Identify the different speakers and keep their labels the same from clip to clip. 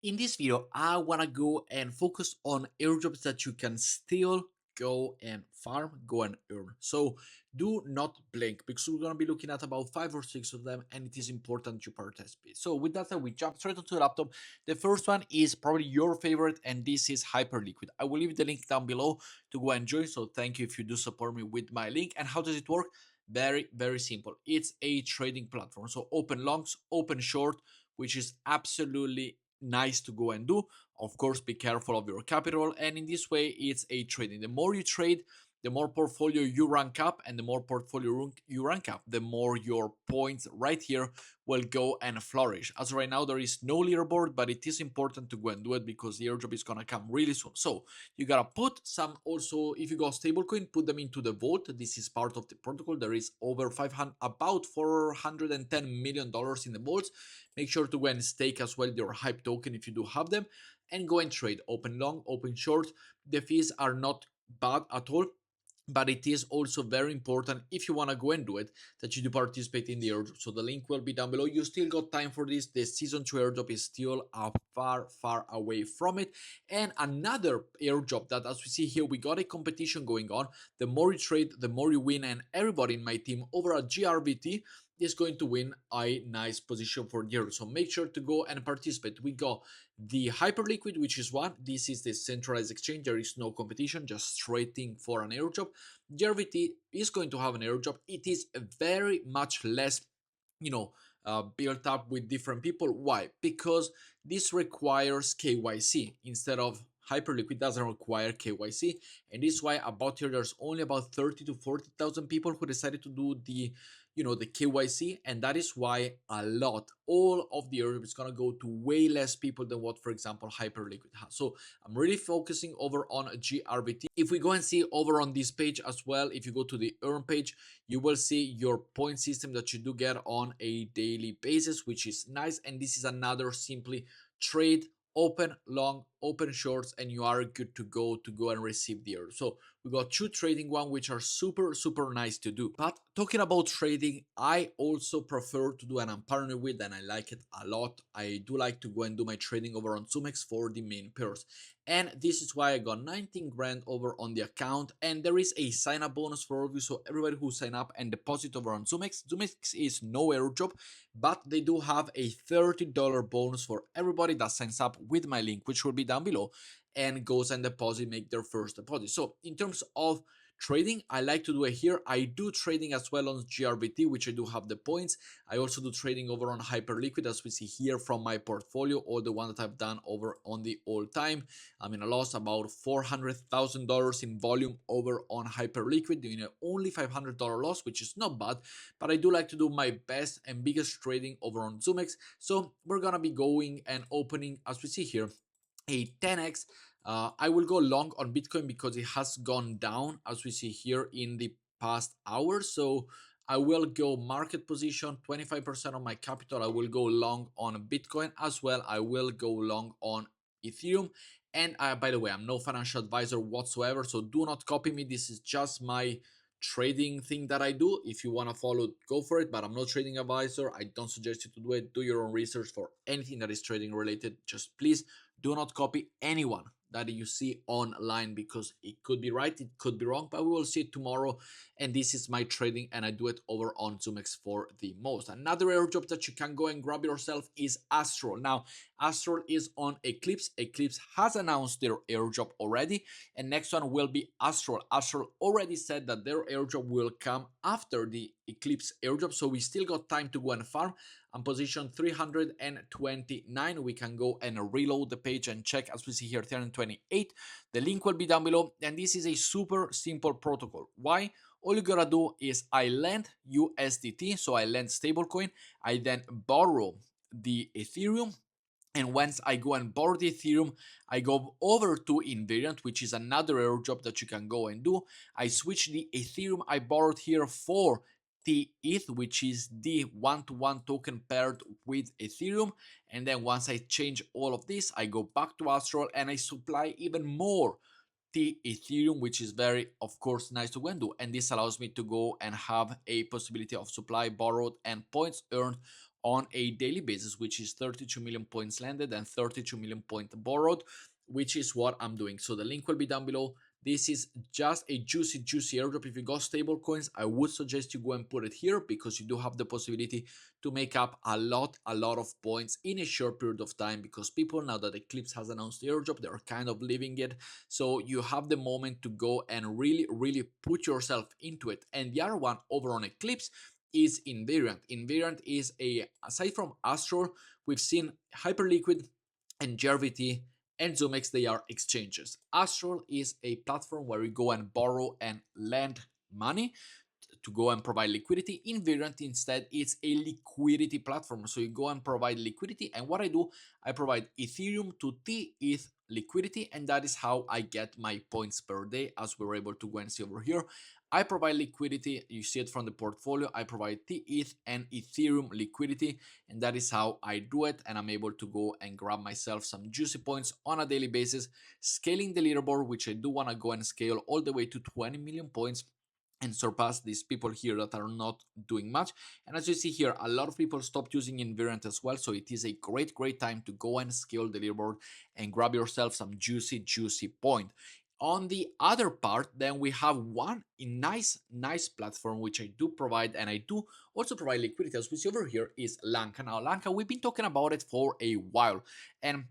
Speaker 1: In this video, I want to go and focus on airdrops that you can still go and farm, go and earn. So do not blink because we're going to be looking at about 5 or 6 of them and it is important to participate. So with that said, we jump straight onto the laptop. The first one is probably your favorite and this is Hyperliquid. I will leave the link down below to go and join. So thank you if you do support me with my link. And how does it work? Very simple. It's a trading platform. So open longs, open short, which is absolutely nice to go and do. Of course, be careful of your capital, and in this way, it's a trading. The more you trade, the more portfolio you rank up, and the more portfolio you rank up, the more your points right here will go and flourish. As right now, there is no leaderboard, but it is important to go and do it because the airdrop is gonna come really soon. So you gotta put some also, if you go stablecoin, put them into the vault. This is part of the protocol. There is over 500, about $410 million in the vaults. Make sure to go and stake as well your hype token if you do have them, and go and trade. Open long, open short. The fees are not bad at all, but it is also very important if you want to go and do it that you do participate in the airdrop. So the link will be down below. You still got time for this. The season 2 airdrop is still far away from it. And another airdrop that, as we see here, we got a competition going on. The more you trade, the more you win, and everybody in my team over at GRBT is going to win a nice position for the year. So make sure to go and participate. We got the Hyperliquid, which is one. This is the centralized exchange. There is no competition, just trading for an airdrop. GRVT is going to have an airdrop. It is very much less, you know, built up with different people. Why? Because this requires KYC instead of Hyperliquid doesn't require KYC, and this is why about here there's only about 30 to 40,000 people who decided to do the KYC, and that is why all of the airdrop is gonna go to way less people than what, for example, Hyperliquid has. So I'm really focusing over on GRBT. If we go and see over on this page as well, if you go to the earn page, you will see your point system that you do get on a daily basis, which is nice. And this is another simply trade, open long, open shorts, and you are good to go and receive the order. So we got two trading one which are super nice to do. But talking about trading, I also prefer to do, and I'm partnered with, and I like it a lot. I do like to go and do my trading over on Sumex for the main pairs, and this is why I got 19 grand over on the account. And there is a sign up bonus for all of you, so everybody who sign up and deposit over on Sumex is no airdrop, but they do have a $30 bonus for everybody that signs up with my link, which will be down below, and goes and make their first deposit. So in terms of trading, I like to do it here. I do trading as well on GRBT, which I do have the points. I also do trading over on Hyperliquid, as we see here from my portfolio, or the one that I've done over on the all time. I mean, I lost about $400,000 in volume over on Hyperliquid, doing only $500 loss, which is not bad, but I do like to do my best and biggest trading over on Zumex. So we're gonna be going and opening, as we see here, a 10x. I will go long on Bitcoin because it has gone down, as we see here, in the past hour. So I will go market position 25% of my capital. I will go long on Bitcoin as well. I will go long on Ethereum. And by the way, I'm no financial advisor whatsoever, so do not copy me. This is just my trading thing that I do. If you want to follow, go for it, but I'm not trading advisor. I don't suggest you to do it. Do your own research for anything that is trading related. Just please do not copy anyone that you see online, because it could be right, it could be wrong, but we will see it tomorrow. And this is my trading, and I do it over on Zumex for the most. Another airdrop that you can go and grab yourself is Astral. Now, Astral is on Eclipse. Eclipse has announced their airdrop already, and next one will be Astral. Astral already said that their airdrop will come after the Eclipse airdrop, so we still got time to go and farm. I'm position 329. We can go and reload the page and check, as we see here, 328. The link will be down below, and this is a super simple protocol. Why? All you gotta do is I lend USDT, so I lend stablecoin. I then borrow the Ethereum, and once I go and borrow the Ethereum, I go over to Invariant, which is another airdrop that you can go and do. I switch the Ethereum I borrowed here for the ETH, which is the one-to-one token paired with Ethereum. And then once I change all of this, I go back to Astral and I supply even more the Ethereum, which is very, of course, nice to go and do. And this allows me to go and have a possibility of supply borrowed and points earned on a daily basis, which is 32 million points landed and 32 million points borrowed, which is what I'm doing. So the link will be down below. This is just a juicy airdrop. If you got stable coins, I would suggest you go and put it here because you do have the possibility to make up a lot of points in a short period of time, because people, now that Eclipse has announced the airdrop, they're kind of living it. So you have the moment to go and really put yourself into it. And the other one over on Eclipse is Invariant. Invariant is aside from Astro, we've seen Hyperliquid and JRVT and ZoomX, they are exchanges. Astral is a platform where you go and borrow and lend money to go and provide liquidity. Invariant instead, it's a liquidity platform. So you go and provide liquidity. And what I do, I provide Ethereum to TETH liquidity, and that is how I get my points per day, as we're able to go and see over here. I provide liquidity, you see it from the portfolio. I provide TETH and Ethereum liquidity, and that is how I do it. And I'm able to go and grab myself some juicy points on a daily basis, scaling the leaderboard, which I do want to go and scale all the way to 20 million points and surpass these people here that are not doing much. And as you see here, a lot of people stopped using Invariant as well, so it is a great time to go and scale the leaderboard and grab yourself some juicy point. On the other part, then we have one nice platform which I do provide, and I do also provide liquidity, as we see over here, is Lanka. Now Lanka, we've been talking about it for a while, and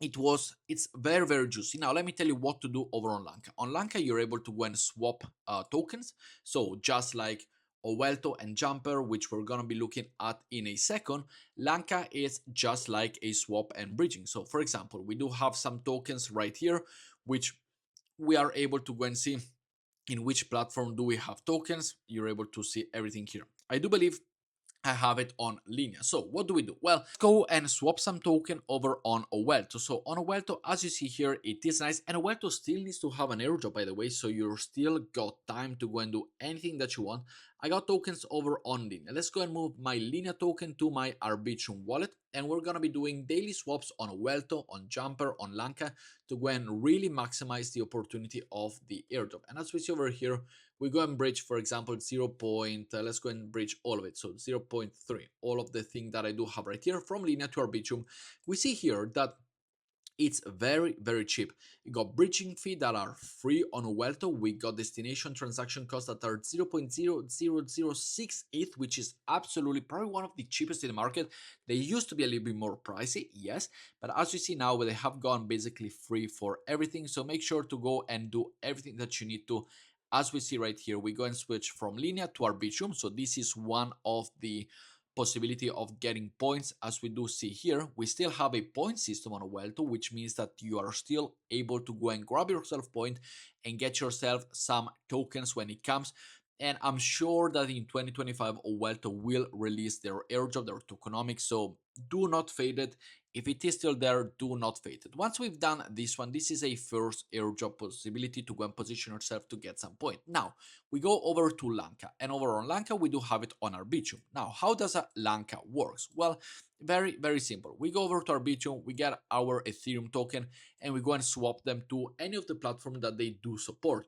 Speaker 1: it's very juicy. Now let me tell you what to do over on Lanka. On Lanka, you're able to go and swap tokens. So just like Owelto and Jumper, which we're gonna be looking at in a second, Lanka is just like a swap and bridging. So for example, we do have some tokens right here, which we are able to go and see in which platform do we have tokens. You're able to see everything here. I do believe I have it on Linea. So what do we do? Well, let's go and swap some token over on Owelto. So on Owelto, as you see here, it is nice. And Owelto still needs to have an airdrop, by the way. So you're still got time to go and do anything that you want. I got tokens over on Linea. Let's go and move my Linea token to my Arbitrum wallet. And we're going to be doing daily swaps on Owelto, on Jumper, on Lanka to go and really maximize the opportunity of the airdrop. And as we see over here, we go and bridge, for example, 0. Let's go and bridge all of it. So 0.3, all of the thing that I do have right here from Linea to Arbitrum. We see here that it's very cheap. You got bridging fee that are free on Owelto. We got destination transaction costs that are 0.0006 ETH, which is absolutely probably one of the cheapest in the market. They used to be a little bit more pricey, yes, but as you see now, they have gone basically free for everything. So make sure to go and do everything that you need to. As we see right here, we go and switch from Linea to Arbitrum. So this is one of the possibility of getting points. As we do see here, we still have a point system on Owelto, which means that you are still able to go and grab yourself point and get yourself some tokens when it comes. And I'm sure that in 2025, Owelto will release their airdrop, their tokenomics. So do not fade it. If it is still there, do not fade it. Once we've done this one, this is a first airdrop possibility to go and position yourself to get some point. Now, we go over to Lanka, and over on Lanka, we do have it on Arbitrum. Now, how does a Lanka works? Well, very simple. We go over to Arbitrum, we get our Ethereum token, and we go and swap them to any of the platform that they do support.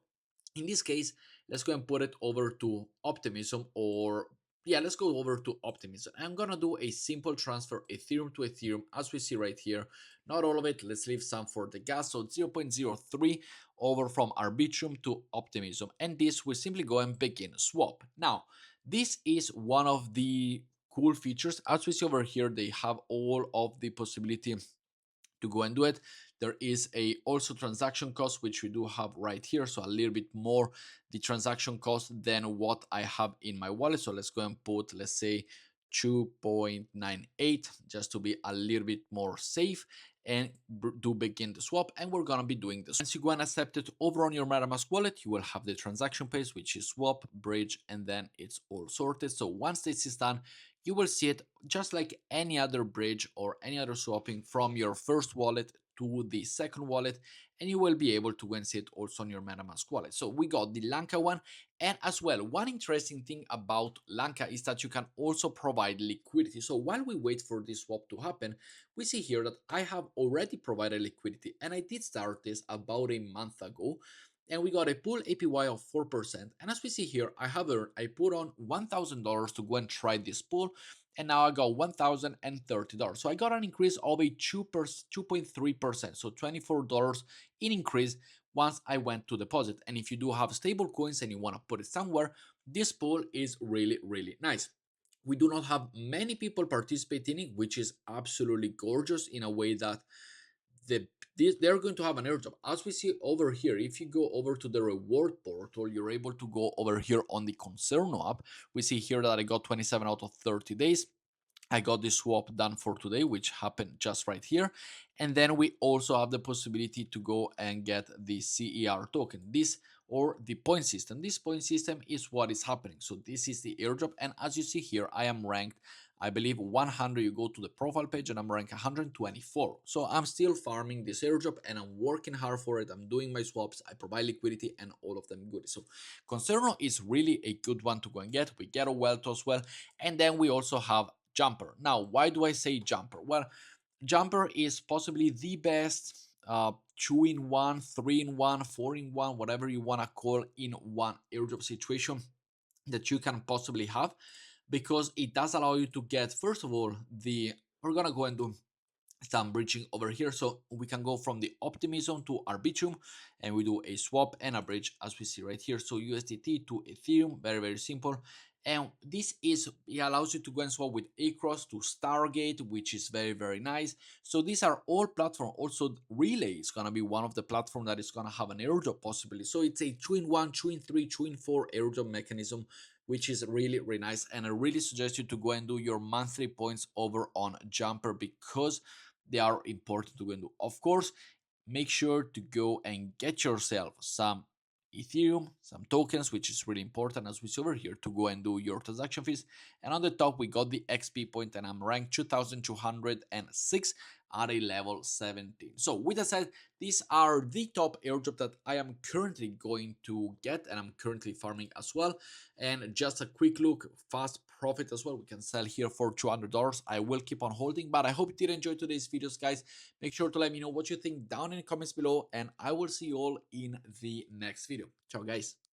Speaker 1: In this case, let's go and put it over to Optimism, or yeah, let's go over to Optimism. I'm gonna do a simple transfer Ethereum to Ethereum, as we see right here. Not all of it, let's leave some for the gas. So 0.03 over from Arbitrum to Optimism, and this will simply go and begin swap. Now, this is one of the cool features. As we see over here, they have all of the possibility to go and do it. There is a also transaction cost, which we do have right here, so a little bit more the transaction cost than what I have in my wallet. So let's go and put, let's say, 2.98 just to be a little bit more safe, and do begin the swap. And we're gonna be doing this. Once you go and accept it over on your MetaMask wallet, you will have the transaction page, which is swap, bridge, and then it's all sorted. So once this is done, you will see it just like any other bridge or any other swapping from your first wallet to the second wallet, and you will be able to go and see it also on your MetaMask wallet. So we got the Lanka one, and as well, one interesting thing about Lanka is that you can also provide liquidity. So while we wait for this swap to happen, we see here that I have already provided liquidity, and I did start this about a month ago. and we got a pool APY of 4%. And as we see here, I put on $1,000 to go and try this pool, and now I got $1,030. So I got an increase of a 2.3%, so $24 in increase once I went to deposit. And if you do have stable coins and you want to put it somewhere, this pool is really, really nice. We do not have many people participating in it, which is absolutely gorgeous in a way that they're going to have an airdrop. As we see over here, if you go over to the reward portal, you're able to go over here on the Concerno app. We see here that I got 27 out of 30 days. I got this swap done for today, which happened just right here. And then we also have the possibility to go and get the CER token, this or the point system. This point system is what is happening. So this is the airdrop. And as you see here, I am ranked, I believe 100. You go to the profile page and I'm ranked 124. So I'm still farming this airdrop and I'm working hard for it. I'm doing my swaps. I provide liquidity and all of them good. So Concerno is really a good one to go and get. We get a wealth as well. And then we also have Jumper. Now, why do I say Jumper? Well, Jumper is possibly the best 2-in-1, 3-in-1, 4-in-1, whatever you want to call in one airdrop situation that you can possibly have, because it does allow you to get, first of all, we're gonna go and do some bridging over here, so we can go from the optimism to arbitrum and we do a swap and a bridge as we see right here. So USDT to Ethereum, very, very simple. And this is, it allows you to go and swap with Across to Stargate, which is very, very nice. So these are all platforms. Also Relay is going to be one of the platforms that is going to have an airdrop possibly. So it's a 2-in-1, 2-in-3, 2-in-4 airdrop mechanism, which is really, really nice. And I really suggest you to go and do your monthly points over on Jumper, because they are important to go and do. Of course, make sure to go and get yourself some Ethereum, some tokens, which is really important as we see over here, to go and do your transaction fees. And on the top, we got the XP point, and I'm ranked 2206 at a level 17. So with that said, these are the top airdrop that I am currently going to get, and I'm currently farming as well. And just a quick look, fast profit as well, we can sell here for $200. I will keep on holding, but I hope you did enjoy today's videos, guys. Make sure to let me know what you think down in the comments below, and I will see you all in the next video. Ciao, guys.